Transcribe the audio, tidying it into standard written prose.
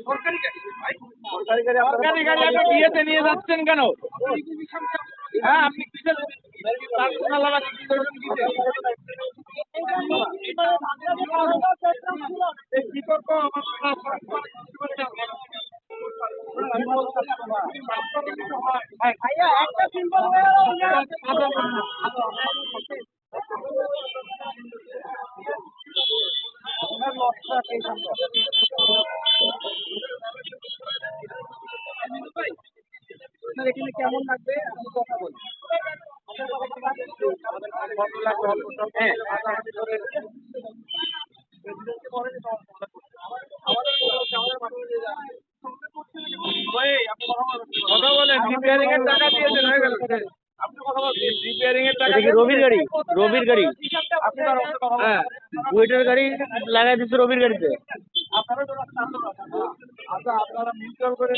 সরকারি গাড়ি আপনি বিয়েতে নিয়ে যাচ্ছেন কেন? হ্যাঁ, আপনি কিসের পার্সোনাল আবার কি করবেন কিসে? এই বিতর্ক ভাইয়া একটা সিম্পল আপনার এখানে কেমন লাগবে আমি কথা বলি। হ্যাঁ, কথা বলেন। রিপেয়ারিং এর টাকা দিয়েছেন হয়ে গেল। রিপেয়ারিং এর টাকা রবির গাড়ি, রবির গাড়ি। হ্যাঁ, বুয়েটের গাড়ি লাগাই দিচ্ছে রবির গাড়িতে। আপনারা মিউচুয়াল করে